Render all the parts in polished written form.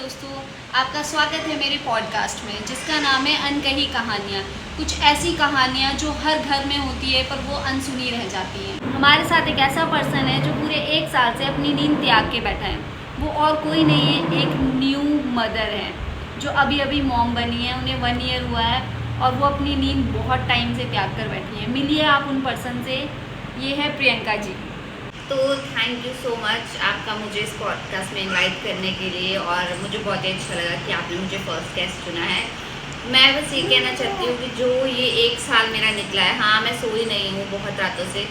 दोस्तों, आपका स्वागत है मेरे पॉडकास्ट में जिसका नाम है अनकही कहानियाँ। कुछ ऐसी कहानियाँ जो हर घर में होती है पर वो अनसुनी रह जाती हैं। हमारे साथ एक ऐसा पर्सन है जो पूरे 1 साल से अपनी नींद त्याग के बैठा है। वो और कोई नहीं है, एक न्यू मदर है जो अभी अभी मॉम बनी है। उन्हें 1 ईयर हुआ है और वो अपनी नींद बहुत टाइम से त्याग कर बैठी है। मिलिए आप उन पर्सन से। ये है प्रियंका जी। तो थैंक यू सो मच आपका मुझे इस पॉडकास्ट में इनवाइट करने के लिए, और मुझे बहुत ही अच्छा लगा कि आपने मुझे फर्स्ट गेस्ट चुना है। मैं बस ये कहना चाहती हूँ कि जो ये 1 साल मेरा निकला है, हाँ मैं सोई नहीं हूँ बहुत रातों से,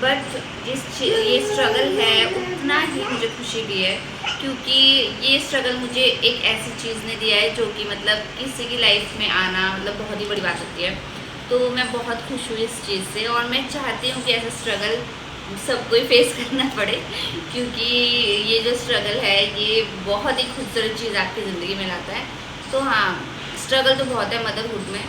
बट ये स्ट्रगल है उतना ही मुझे खुशी भी है, क्योंकि ये स्ट्रगल मुझे एक ऐसी चीज़ ने दिया है जो कि मतलब किसी की लाइफ में आना मतलब बहुत ही बड़ी बात होती है। तो मैं बहुत खुश हुई इस चीज़ से, और मैं चाहती हूँ कि ऐसा स्ट्रगल सबको ही फेस करना पड़े, क्योंकि ये जो स्ट्रगल है ये बहुत ही खूबसूरत चीज़ आपकी ज़िंदगी में लाता है। तो हाँ, स्ट्रगल तो बहुत है मदरहुड में।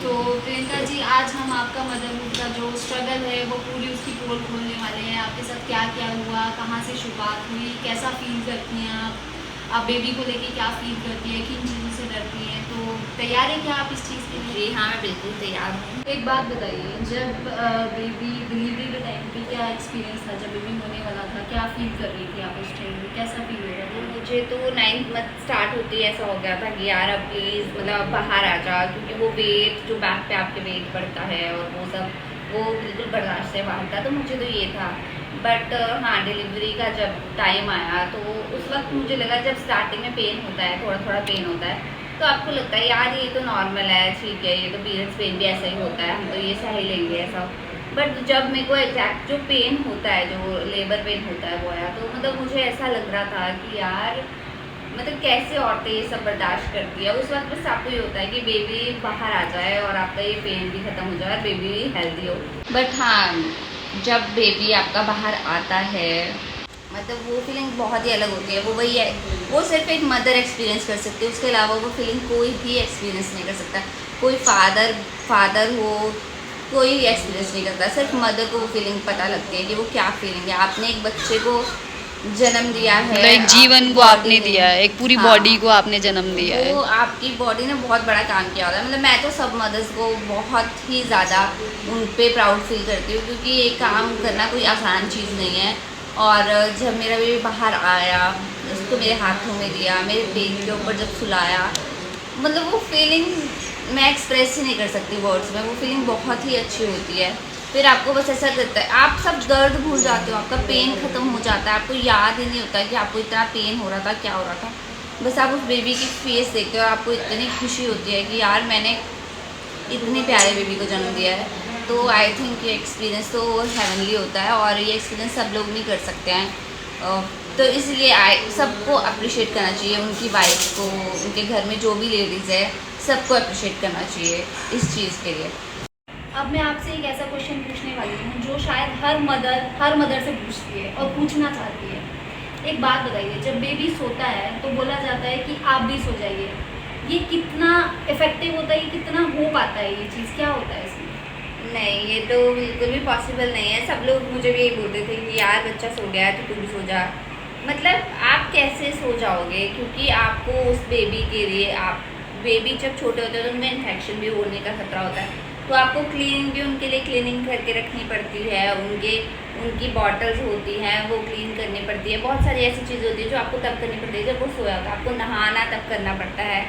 तो प्रियंका जी, आज हम आपका मदरहुड का जो स्ट्रगल है वो पूरी उसकी पोल खोलने वाले हैं। आपके साथ क्या क्या हुआ, कहाँ से शुरुआत हुई, कैसा फील करती हैं आप बेबी को लेके क्या फील करती हैं, किन चीज़ों से डरती हैं। तो तैयार है क्या आप इस चीज़ के लिए? जी हाँ, मैं बिल्कुल तैयार हूँ। एक बात बताइए, जब बेबी डिलीवरी के टाइम पे क्या एक्सपीरियंस था? जब बेबी होने वाला था क्या फील कर रही थी आप उस टाइम में, कैसा फील हो रहा था? मुझे तो 9th मंथ स्टार्ट होती है ऐसा हो गया था कि यार अब प्लीज़ मतलब बाहर आ जा, क्योंकि वो वेट जो बैक पे आपके वेट बढ़ता है और वो सब वो बिल्कुल बर्दाश्त से बाहर था। तो मुझे तो ये था, बट हाँ डिलीवरी का जब टाइम आया तो उस वक्त मुझे लगा, जब स्टार्टिंग में पेन होता है, थोड़ा थोड़ा पेन होता है, तो आपको लगता है यार ये तो नॉर्मल है, ठीक है, ये तो पीरियड्स पेन भी ऐसा ही होता है, हम तो ये सह ही लेंगे ऐसा। बट जब मेरे को एग्जैक्ट जो पेन होता है, जो लेबर पेन होता है वो आया, तो मतलब मुझे ऐसा लग रहा था कि यार मतलब कैसे औरतें ये सब बर्दाश्त करती है। उस वक्त बस आपको ये होता है कि बेबी बाहर आ जाए और आपका ये पेन भी ख़त्म हो जाए और बेबी भी हेल्दी हो। बट हाँ, जब बेबी आपका बाहर आता है मतलब वो फीलिंग बहुत ही अलग होती है। वो वही है, वो सिर्फ एक मदर एक्सपीरियंस कर सकती है, उसके अलावा वो फीलिंग कोई भी एक्सपीरियंस नहीं कर सकता। कोई फादर हो, कोई एक्सपीरियंस नहीं करता। सिर्फ मदर को वो फीलिंग पता लगती है कि वो क्या फीलिंग है। आपने एक बच्चे को जन्म दिया है, एक जीवन को आपने दिया है, एक पूरी बॉडी को आपने जन्म दिया है। वो आपकी बॉडी ने बहुत बड़ा काम किया होता है। मतलब मैं तो सब मदर्स को बहुत ही ज़्यादा उन पे प्राउड फील करती हूँ, क्योंकि ये काम करना कोई आसान चीज़ नहीं है। और जब मेरा बेबी बाहर आया, उसको मेरे हाथों में दिया, मेरे पेट के ऊपर जब सुलाया, मतलब वो फीलिंग मैं एक्सप्रेस ही नहीं कर सकती वर्ड्स में। वो फीलिंग बहुत ही अच्छी होती है। फिर आपको बस ऐसा लगता है, आप सब दर्द भूल जाते हो, आपका पेन ख़त्म हो जाता है, आपको याद ही नहीं होता कि आपको इतना पेन हो रहा था, क्या हो रहा था। बस आप उस बेबी की फेस देखते हो और आपको इतनी खुशी होती है कि यार मैंने इतने प्यारे बेबी को जन्म दिया है। तो आई थिंक ये एक्सपीरियंस तो हेवनली होता है, और ये एक्सपीरियंस सब लोग नहीं कर सकते हैं। तो इसलिए सबको अप्रिशिएट करना चाहिए, उनकी वाइफ को, उनके घर में जो भी लेडीज़ है सबको अप्रिशिएट करना चाहिए इस चीज़ के लिए। अब मैं आपसे एक ऐसा क्वेश्चन पूछने वाली हूँ जो शायद हर मदर से पूछती है और पूछना चाहती है। एक बात बताइए, जब बेबी सोता है तो बोला जाता है कि आप भी सो जाइए। ये कितना इफेक्टिव होता है, ये कितना हो पाता है, ये चीज़ क्या होता है इसमें? नहीं, ये तो बिल्कुल भी पॉसिबल नहीं है। सब लोग मुझे भी यही बोलते थे कि यार बच्चा सो गया है तो तू भी सो जा। मतलब आप कैसे सो जाओगे, क्योंकि आपको उस बेबी के लिए, आप बेबी जब छोटे होते हैं तो उनमें इन्फेक्शन भी होने का खतरा होता है। तो आपको क्लीनिंग भी उनके लिए क्लीनिंग करके रखनी पड़ती है। उनकी बॉटल्स होती हैं वो क्लीन करनी पड़ती है। बहुत सारी ऐसी चीज़ें होती है जो आपको तब करनी पड़ती है जब वो सोया होता है। आपको नहाना तब करना पड़ता है,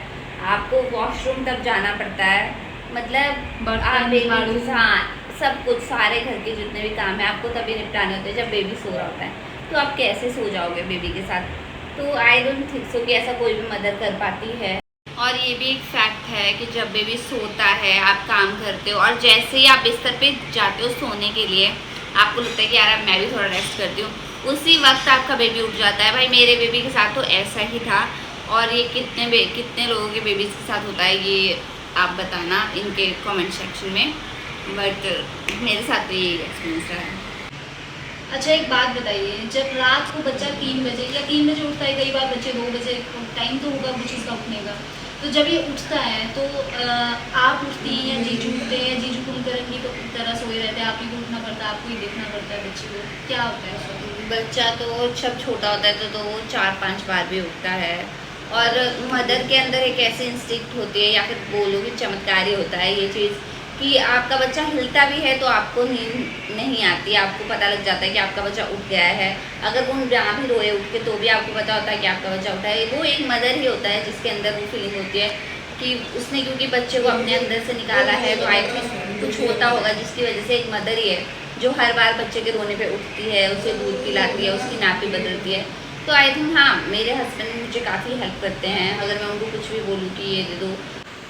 आपको वॉशरूम तब जाना पड़ता है। मतलब आप बेबी, हाँ सब कुछ, सारे घर के जितने भी काम है आपको तभी निपटाने होते हैं जब बेबी सो रहा होता है। तो आप कैसे सो जाओगे बेबी के साथ? तो आई डोंट थिंक सो कि ऐसा कोई भी मदर कर पाती है। और ये भी एक फैक्ट है कि जब बेबी सोता है, आप काम करते हो, और जैसे ही आप बिस्तर पे जाते हो सोने के लिए, आपको लगता है कि यार अब मैं भी थोड़ा रेस्ट करती हूँ, उसी वक्त आपका बेबी उठ जाता है। भाई मेरे बेबी के साथ तो ऐसा ही था, और ये कितने लोगों के बेबीज़ के साथ होता है ये आप बताना इनके कमेंट सेक्शन में। बट मेरे साथ तो यही एक्सपीरियंस रहा है। अच्छा, एक बात बताइए, जब रात को बच्चा 3 बजे या 3 बजे उठता है, कई बार बच्चे 2 बजे, टाइम तो होगा कुछ इसका उठने का, तो जब ये उठता है तो आप उठती हैं या जीजू उठते हैं? जीजू कुंभकर्ण की तरह सोए रहते हैं, आप ही को उठना पड़ता है, आपको ही देखना पड़ता है बच्चे को, क्या होता है उस वक्त? बच्चा तो जब छोटा होता है तो वो 4-5 बार भी उठता है। और मदर के अंदर एक ऐसी इंस्टिंक्ट होती है, या फिर बोलो कि चमत्कारी होता है ये चीज़, कि आपका बच्चा हिलता भी है तो आपको नींद नहीं आती, आपको पता लग जाता है कि आपका बच्चा उठ गया है। अगर वो जहाँ भी रोए उठ के तो भी आपको पता होता है कि आपका बच्चा उठा है। वो एक मदर ही होता है जिसके अंदर वो फीलिंग होती है कि उसने क्योंकि बच्चे को अपने अंदर से निकाला है, तो आई थिंक कुछ होता होगा जिसकी वजह से एक मदर ही है जो हर बार बच्चे के रोने पे उठती है, उसे दूध पिलाती है, उसकी नापी बदलती है। तो आई थिंक हाँ, मेरे हस्बैंड मुझे काफ़ी हेल्प करते हैं। अगर मैं उनको कुछ भी बोलूँ कि ये दे दो,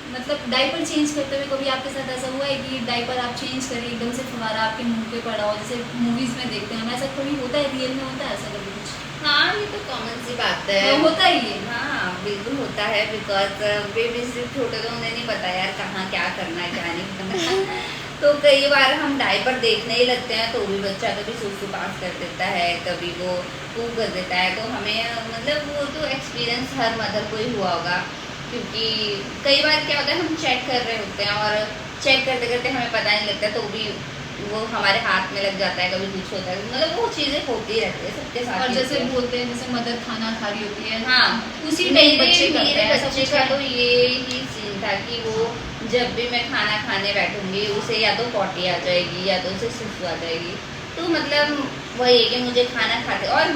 मतलब डायपर चेंज करते हुए कभी आपके साथ ऐसा हुआ है कि डायपर आप चेंज करें, एकदम से फुहारा आपके मुंह पे पड़ा हो, जैसे मूवीज़ में देखते हैं, ऐसा कभी होता है, रियल में होता है ऐसा कभी कुछ? हाँ, ये तो कॉमन सी बात है। तो होता ही है। हाँ, बिल्कुल होता है, बिकॉज बेबीज छोटे तो उन्हें नहीं पता यार कहाँ क्या करना है क्या नहीं करना। तो कई बार हम डायपर देखने ही लगते हैं तो भी बच्चा कभी सुसु पास कर देता है, कभी वो पू कर देता है। तो हमें मतलब वो तो एक्सपीरियंस हर मदर को ही हुआ होगा, क्योंकि कई बार क्या होता है हम चेक कर रहे होते हैं और चेक करते करते हमें पता नहीं लगता, तो भी वो हमारे हाथ में लग जाता है, कभी कुछ होता है, मतलब वो चीज़ें होती रहती है सबके साथ। और जैसे बोलते हैं जैसे मदर खाना खा रही होती है, हाँ, उसी टाइम बच्चे मेरे करते हैं, ऐसा बच्चे कुछ का है? तो ये ही सीन था कि वो जब भी मैं खाना खाने बैठूंगी उसे या तो पॉटी आ जाएगी या तो उसे सुसु आ जाएगी। तो मतलब वही है कि मुझे खाना खाते, और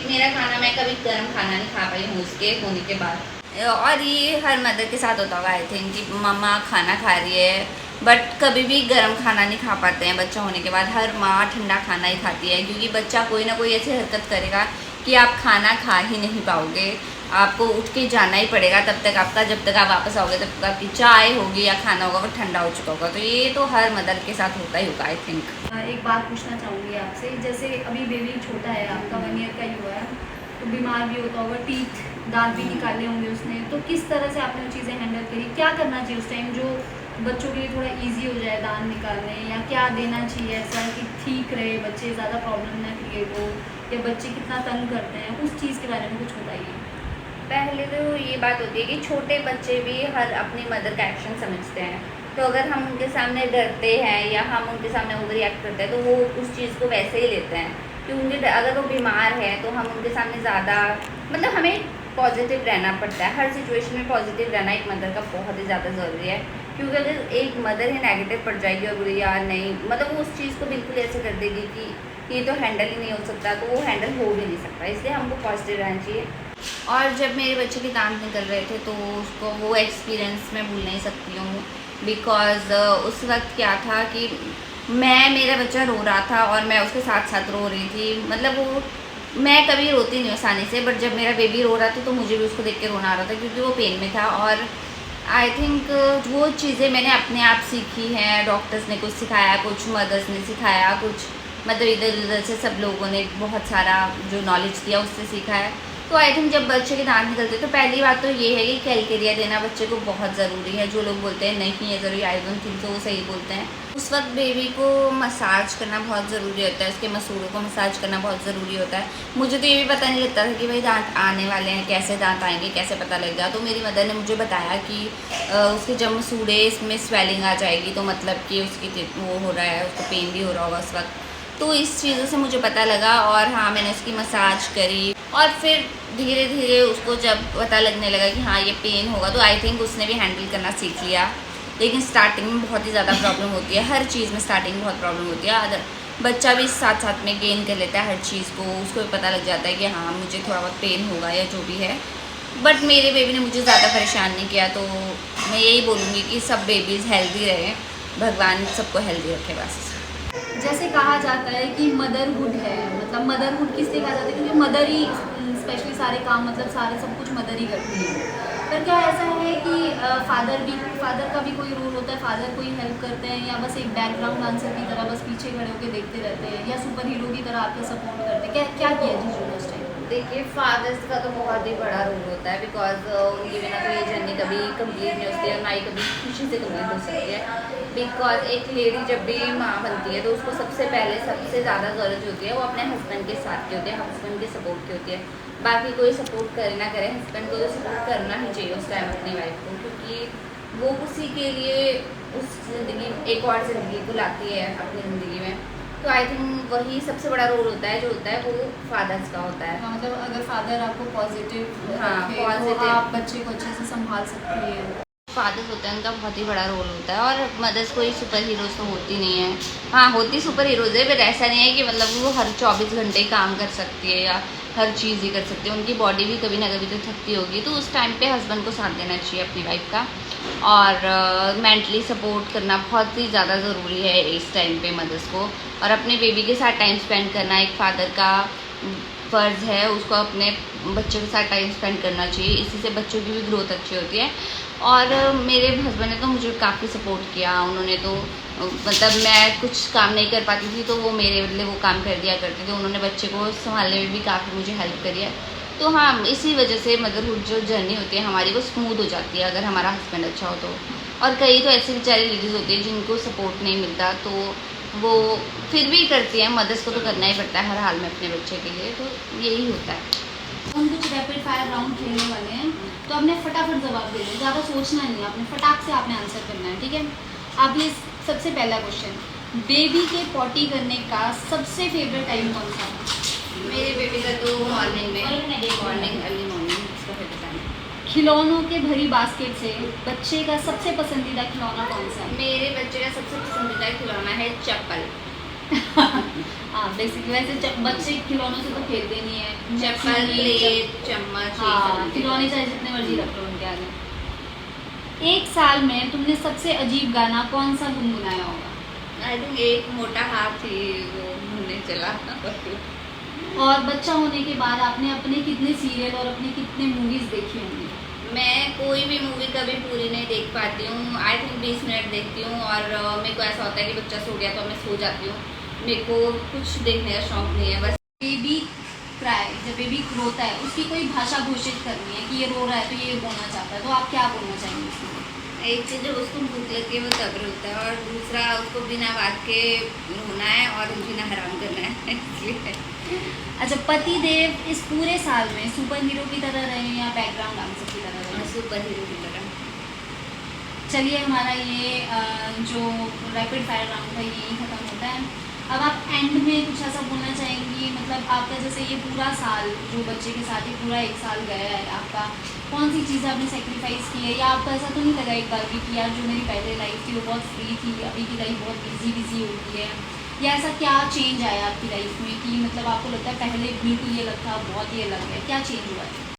मेरा खाना मैं कभी गर्म खाना नहीं खा पाई हूँ उसके होने के बाद। और ये हर मदर के साथ होता होगा आई थिंक, कि मम्मा खाना खा रही है बट कभी भी गर्म खाना नहीं खा पाते हैं बच्चा होने के बाद। हर माँ ठंडा खाना ही खाती है, क्योंकि बच्चा कोई ना कोई ऐसी हरकत करेगा कि आप खाना खा ही नहीं पाओगे, आपको उठ के जाना ही पड़ेगा। तब तक आपका, जब तक आप वापस आओगे तब तक आपकी चाय होगी या खाना होगा वो ठंडा हो चुका होगा। तो ये तो हर मदर के साथ होता ही होगा आई थिंक। एक बात पूछना चाहूँगी आपसे, जैसे अभी बेबी छोटा है आपका, 1 ईयर का ही हुआ है, तो बीमार भी होता होगा, टीथ दांत भी निकाले होंगे उसने, तो किस तरह से आपने वो चीज़ें हैंडल करी? क्या करना चाहिए उस टाइम जो बच्चों के लिए थोड़ा इजी हो जाए दांत निकालने, या क्या देना चाहिए ऐसा कि ठीक रहे, बच्चे ज़्यादा प्रॉब्लम ना क्रिएट हो, या बच्चे कितना तंग करते हैं, उस चीज़ के बारे में कुछ बताइए। पहले तो ये बात होती है कि छोटे बच्चे भी हर अपनी मदर का एक्शन समझते हैं। तो अगर हम उनके सामने डरते हैं या हम उनके सामने ओवर रिएक्ट करते हैं तो वो उस चीज़ को वैसे ही लेते हैं। क्योंकि अगर वो बीमार है तो हम उनके सामने ज़्यादा, मतलब हमें पॉजिटिव रहना पड़ता है। हर सिचुएशन में पॉजिटिव रहना एक मदर का बहुत ही ज़्यादा ज़रूरी है। क्योंकि अगर एक मदर ही नेगेटिव पड़ जाएगी और बुरी यार नहीं, मतलब वो उस चीज़ को बिल्कुल ऐसे कर देगी कि ये तो हैंडल ही नहीं हो सकता, तो वो हैंडल हो भी नहीं सकता। इसलिए हमको पॉजिटिव रहना चाहिए। और जब मेरे बच्चे के दांत निकल रहे थे तो उसको वो एक्सपीरियंस मैं भूल नहीं सकती हूँ, बिकॉज़ उस वक्त क्या था कि मेरा बच्चा रो रहा था और मैं उसके साथ साथ रो रही थी। मतलब वो, मैं कभी रोती नहीं आसानी से, बट जब मेरा बेबी रो रहा था तो मुझे भी उसको देख के रोना आ रहा था, क्योंकि वो पेन में था। और आई थिंक वो चीज़ें मैंने अपने आप सीखी हैं, डॉक्टर्स ने कुछ सिखाया, कुछ मदर्स ने सिखाया, कुछ मतलब इधर उधर से सब लोगों ने बहुत सारा जो नॉलेज दिया उससे सीखा है। तो आई थिंक जब बच्चे के दांत निकलते तो पहली बात तो ये है कि कैलकेरिया देना बच्चे को बहुत ज़रूरी है। जो लोग बोलते हैं नहीं है ज़रूरी, आई डोंट थिंक तो वो सही बोलते हैं। उस वक्त बेबी को मसाज करना बहुत ज़रूरी होता है, उसके मसूड़ों को मसाज करना बहुत ज़रूरी होता है। मुझे तो ये भी पता नहीं लगता था कि भाई दांत आने वाले हैं, कैसे दांत आएंगे, कैसे पता लगेगा। तो मेरी मदर ने मुझे बताया कि उसके जब मसूड़े इसमें स्वेलिंग आ जाएगी तो मतलब कि उसकी वो हो रहा है, उसको पेन भी हो रहा होगा उस वक्त। तो इस चीज़ों से मुझे पता लगा और हाँ, मैंने उसकी मसाज करी और फिर धीरे धीरे उसको जब पता लगने लगा कि हाँ ये पेन होगा तो आई थिंक उसने भी हैंडल करना सीख लिया। लेकिन स्टार्टिंग में बहुत ही ज़्यादा प्रॉब्लम होती है, हर चीज़ में स्टार्टिंग में बहुत प्रॉब्लम होती है। अदर बच्चा भी साथ साथ में गेन कर लेता है हर चीज़ को, उसको भी पता लग जाता है कि हाँ मुझे थोड़ा बहुत पेन होगा या जो भी है। बट मेरे बेबी ने मुझे ज़्यादा परेशान नहीं किया। तो मैं यही बोलूँगी कि सब बेबीज़ हेल्दी रहें, भगवान सबको हेल्दी रखे बस। जैसे कहा जाता है कि मदरहुड है, मतलब मदरहुड किस लिए कहा जाता है, क्योंकि मदर ही स्पेशली सारे काम, मतलब सारे सब कुछ मदर ही करती है। पर क्या ऐसा है कि फादर का भी कोई रोल होता है, फादर कोई हेल्प करते हैं, या बस एक बैकग्राउंड डांसर की तरह बस पीछे खड़े होकर देखते रहते हैं, या सुपर हीरो की तरह आपका सपोर्ट करते हैं? क्या किया जीजू ने उस टाइम? देखिए, फादर्स का तो बहुत ही बड़ा रोल होता है, बिकॉज उनके बिना तो ये जर्नी कभी कंप्लीट नहीं होती है, ना ही कभी खुशी से कंप्लीट हो सकती है। बिकॉज एक लेडी जब भी माँ बनती है तो उसको सबसे पहले सबसे ज़्यादा ज़रूरत होती है वो अपने हस्बैंड के साथ की होती है, हस्बैंड के सपोर्ट की होती है। बाकी कोई सपोर्ट करे ना करे, हस्बैंड को तो सपोर्ट करना ही चाहिए उस टाइम अपनी वाइफ को, क्योंकि वो उसी के लिए उस ज़िंदगी, एक और ज़िंदगी को लाती है अपनी ज़िंदगी में। तो आई थिंक वही सबसे बड़ा रोल होता है, जो होता है वो फादर्स का होता है। मतलब अगर फादर आपको पॉजिटिव हाँ, रखे, positive। तो आप बच्चे को अच्छे से संभाल सकती हैं। फादर्स होते हैं, उनका बहुत ही बड़ा रोल होता है। और मदर्स कोई सुपर हीरोज़ तो होती नहीं है। हाँ, होती सुपर हीरोज़ है, बट ऐसा नहीं है कि मतलब वो हर 24 घंटे काम कर सकती है या हर चीज़ ही कर सकती है। उनकी बॉडी भी कभी ना कभी तो थकती होगी, तो उस टाइम पे हस्बैंड को साथ देना चाहिए अपनी वाइफ का। और मेंटली सपोर्ट करना बहुत ही ज़्यादा ज़रूरी है इस टाइम पे मदर्स को। और अपने बेबी के साथ टाइम स्पेंड करना एक फ़ादर का फ़र्ज़ है, उसको अपने बच्चों के साथ टाइम स्पेंड करना चाहिए। इसी से बच्चों की भी ग्रोथ अच्छी होती है। और मेरे हस्बैंड ने तो मुझे काफ़ी सपोर्ट किया। उन्होंने तो मतलब मैं कुछ काम नहीं कर पाती थी तो वो मेरे बदले वो काम कर दिया करते थे। उन्होंने बच्चे को संभालने में भी काफ़ी मुझे हेल्प करी है। तो हाँ, इसी वजह से मदरहुड जो जर्नी होती है हमारी वो स्मूथ हो जाती है अगर हमारा हस्बैंड अच्छा हो तो। और कई तो ऐसी बेचारी लेडीज़ होती है जिनको सपोर्ट नहीं मिलता, तो वो फिर भी करती हैं। मदर्स को तो करना ही पड़ता है हर हाल में अपने बच्चे के लिए, तो यही होता है। हम कुछ रैपिड फायर राउंड खेलने वाले हैं, तो आपने फटाफट जवाब देना है, ज़्यादा सोचना नहीं है, आपने फटाक से आपने आंसर करना है, ठीक है। आप ये सबसे पहला क्वेश्चन, बेबी के पॉटी करने का सबसे फेवरेट टाइम कौन सा है? मेरे बेबी का तो मॉर्निंग में, अर्ली मॉर्निंग उसका फेवरेट टाइम। खिलौनों के भरी बास्केट से बच्चे का सबसे पसंदीदा खिलौना कौन सा है? मेरे बच्चे का सबसे पसंदीदा खिलौना है चप्पल। हाँ, बेसिकली वैसे बच्चे खिलौनों से तो खेलते नहीं है। चप्पल, प्लेट, चम्मच, हाँ, खिलौने चाहे जितने मर्जी रख लो उनके आगे। एक साल में तुमने सबसे अजीब गाना कौन सा गुनगुनाया होगा? आई थिंक एक मोटा हाथी वो घूमने चला। और बच्चा होने के बाद आपने अपने कितने सीरियल और अपने कितने मूवीज देखी होंगी? मैं कोई भी मूवी कभी पूरी नहीं देख पाती हूँ। आई थिंक 20 मिनट देखती हूँ। और मेरे को ऐसा होता है कि बच्चा सो गया तो मैं सो जाती हूँ। मेरे को कुछ देखने का शौक नहीं है। बस बेबी क्राई, जब बेबी रोता है उसकी कोई भाषा घोषित करनी है कि ये रो रहा है तो ये बोलना चाहता है, तो आप क्या बोलना चाहेंगे उसको? एक चीज़ जब उसको भूख लगती है वो तब रोता है, और दूसरा उसको बिना बात के रोना है और बिना हराम करना है इसलिए। अच्छा, पति देव इस पूरे साल में सुपर हीरो की तरह रहे या बैकग्राउंड डांसर की तरह रहे? सुपर हीरो की तरह। चलिए, हमारा ये जो रैपिड फायर राउंड था यही ख़त्म होता है। अब आप एंड में कुछ ऐसा बोलना चाहेंगी, मतलब आपका जैसे ये पूरा साल जो बच्चे के साथ ही पूरा एक साल गया है आपका, कौन सी चीज़ें आपने सेक्रीफाइस की है, या आपको ऐसा तो नहीं लगा एक बार भी कि यार जो मेरी पहले लाइफ थी वो बहुत फ्री थी, अभी की लाइफ बहुत बिजी हो गई है, या ऐसा क्या चेंज आया आपकी लाइफ में कि मतलब आपको लगता है पहले बिल्कुल ये अलग था, बहुत ही अलग है, क्या चेंज हुआ है?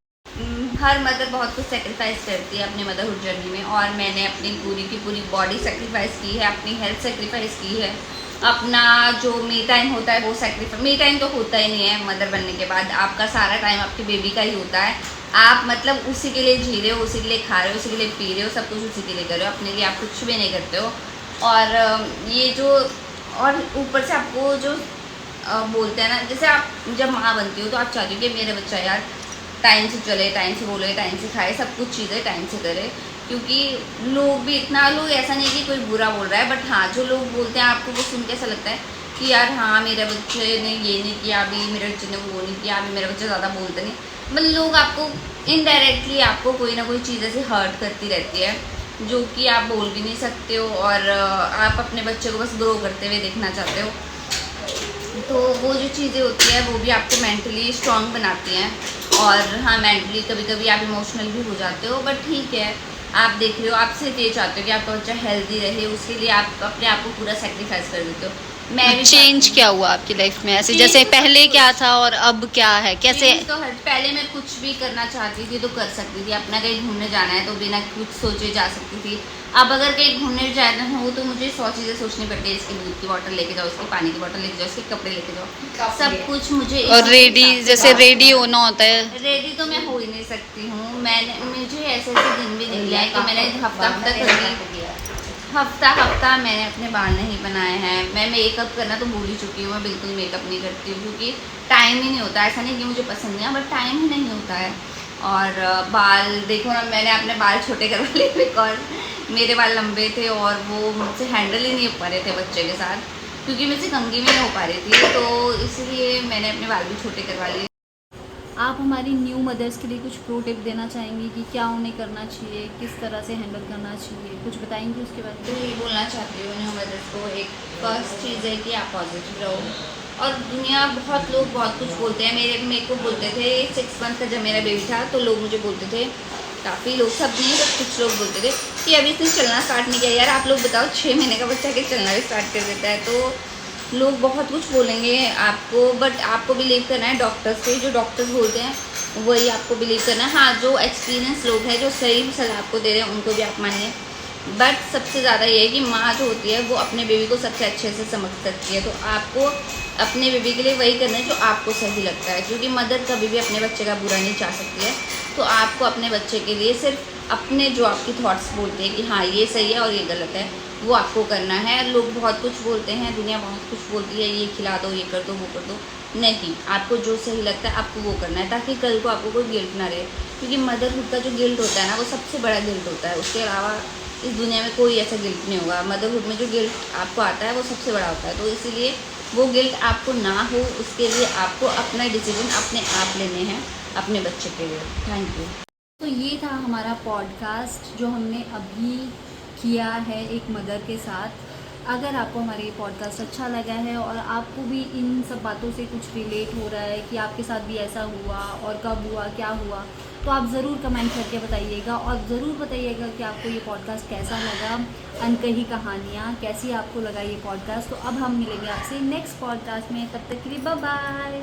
हर मदर बहुत कुछ सेक्रीफाइस करती है अपनी मदरहुड जर्नी में, और मैंने अपनी पूरी की पूरी बॉडी सेक्रीफाइस की है, अपनी हेल्थ सेक्रीफाइस की है, अपना जो मी टाइम होता है वो सेक्रीफाइस। मी टाइम तो होता ही नहीं है मदर बनने के बाद, आपका सारा टाइम आपके बेबी का ही होता है। आप मतलब उसी के लिए जी रहे हो, उसी के लिए खा रहे हो, उसी के लिए पी रहे हो, सब कुछ उसी के लिए कर रहे हो, अपने लिए आप कुछ भी नहीं करते हो। और ये जो, और ऊपर से आपको जो बोलते हैं ना, जैसे आप जब माँ बनती हो तो आप चाहती हो कि मेरा बच्चा यार टाइम से चले, टाइम से बोले, टाइम से खाए, सब कुछ चीज़ें टाइम से करे। क्योंकि लोग भी इतना, लोग ऐसा नहीं कि कोई बुरा बोल रहा है, बट हाँ जो लोग बोलते हैं आपको वो सुन के ऐसा लगता है कि यार हाँ मेरे बच्चे ने ये नहीं किया, अभी मेरे बच्चे ने वो नहीं किया, अभी मेरा बच्चा ज़्यादा बोलता नहीं। मतलब लोग आपको इनडायरेक्टली आपको कोई ना कोई चीज़ ऐसे हर्ट करती रहती है जो कि आप बोल भी नहीं सकते हो, और आप अपने बच्चे को बस ग्रो करते हुए देखना चाहते हो। तो वो जो चीज़ें होती है वो भी आपको मेंटली स्ट्रांग बनाती हैं। और हाँ, मेंटली कभी कभी आप इमोशनल भी हो जाते हो, बट ठीक है, आप देख रहे हो, आप सिर्फ ये चाहते हो कि आपका बच्चा हेल्दी रहे, उसके लिए आप अपने आप को पूरा सेक्रीफाइस कर देते हो। मैं भी चेंज क्या हुआ आपकी लाइफ में, ऐसे जैसे पहले क्या था और अब क्या है, कैसे? तो पहले मैं कुछ भी करना चाहती थी तो कर सकती थी, अपना कहीं घूमने जाना है तो बिना कुछ सोचे जा सकती थी। अब अगर कहीं घूमने जाना हो तो मुझे 100 चीज़ें सोचनी पड़ती है। इसकी दूध की बोतल लेके जाओ, इसकी पानी की बोतल लेके जाओ, इसके कपड़े लेके जाओ, सब कुछ मुझे। और रेडी, जैसे रेडी होना होता है, रेडी तो मैं हो ही नहीं सकती हूँ। मैंने, मुझे ऐसे ऐसे दिन भी निकले हैं कि मैंने हफ्ता मैंने अपने बाल नहीं बनाए हैं। मैं मेकअप करना तो भूल ही चुकी हूँ, मैं बिल्कुल मेकअप नहीं करती हूँ क्योंकि टाइम ही नहीं होता। ऐसा नहीं कि मुझे पसंद नहीं है, बट टाइम ही नहीं होता है। और बाल देखो ना, मैंने अपने बाल छोटे करवा लिए बिकॉज मेरे बाल लंबे थे और वो मुझसे हैंडल ही नहीं हो पा रहे थे बच्चे के साथ, क्योंकि मुझसे कंघी भी नहीं हो पा रही थी, तो इसलिए मैंने अपने बाल भी छोटे करवा लिए। आप हमारी न्यू मदर्स के लिए कुछ प्रो टिप देना चाहेंगी कि क्या उन्हें करना चाहिए, किस तरह से हैंडल करना चाहिए, कुछ बताएंगी उसके बारे तो में? ये बोलना चाहती हूँ न्यू मदर्स को, एक फर्स्ट चीज़ है कि आप पॉजिटिव रहो। और दुनिया बहुत लोग बहुत कुछ बोलते हैं, मेरे को बोलते थे 6 मंथ का जब मेरा बेबी था तो लोग मुझे बोलते थे, काफ़ी लोग, सब नहीं बट कुछ लोग बोलते थे कि अभी इसने चलना स्टार्ट नहीं किया। यार आप लोग बताओ, 6 महीने का बच्चा के चलना भी स्टार्ट कर देता है। तो लोग बहुत कुछ बोलेंगे आपको, बट आपको बिलीव करना है डॉक्टर्स पे, जो डॉक्टर्स बोलते हैं वही आपको बिलीव करना है। हाँ, जो एक्सपीरियंस लोग हैं जो सही सलाह आपको दे रहे हैं उनको भी आप मानिए, बट सबसे ज़्यादा ये है कि माँ जो होती है वो अपने बेबी को सबसे अच्छे से समझ सकती है। तो आपको अपने बेबी के लिए वही करना है जो आपको सही लगता है, क्योंकि मदर कभी भी अपने बच्चे का बुरा नहीं चाह सकती है। तो आपको अपने बच्चे के लिए सिर्फ अपने जो आपकी थॉट्स बोलते हैं कि हाँ ये सही है और ये गलत है, वो आपको करना है। लोग बहुत कुछ बोलते हैं, दुनिया बहुत कुछ बोलती है, ये खिला दो, ये कर दो, वो कर दो, नहीं, आपको जो सही लगता है आपको वो करना है, ताकि कल को आपको कोई गिल्ट ना रहे। क्योंकि मदरहुड का जो गिल्ट होता है ना, वो सबसे बड़ा गिल्ट होता है। उसके अलावा इस दुनिया में कोई ऐसा गिल्ट नहीं होगा। मदरहुड में जो गिल्ट आपको आता है वो सबसे बड़ा होता है। तो इसीलिए वो गिल्ट आपको ना हो, उसके लिए आपको अपना डिसीजन अपने आप लेने हैं अपने बच्चे के लिए। Thank you. तो ये था हमारा पॉडकास्ट जो हमने अभी किया है एक मदर के साथ। अगर आपको हमारा ये पॉडकास्ट अच्छा लगा है और आपको भी इन सब बातों से कुछ रिलेट हो रहा है कि आपके साथ भी ऐसा हुआ और कब हुआ, क्या हुआ, तो आप ज़रूर कमेंट करके बताइएगा। और ज़रूर बताइएगा कि आपको ये पॉडकास्ट कैसा लगा, अनकही कहानियाँ कैसी आपको लगा ये पॉडकास्ट। तो अब हम मिलेंगे आपसे नेक्स्ट पॉडकास्ट में, तब तक के लिए बाय बाय।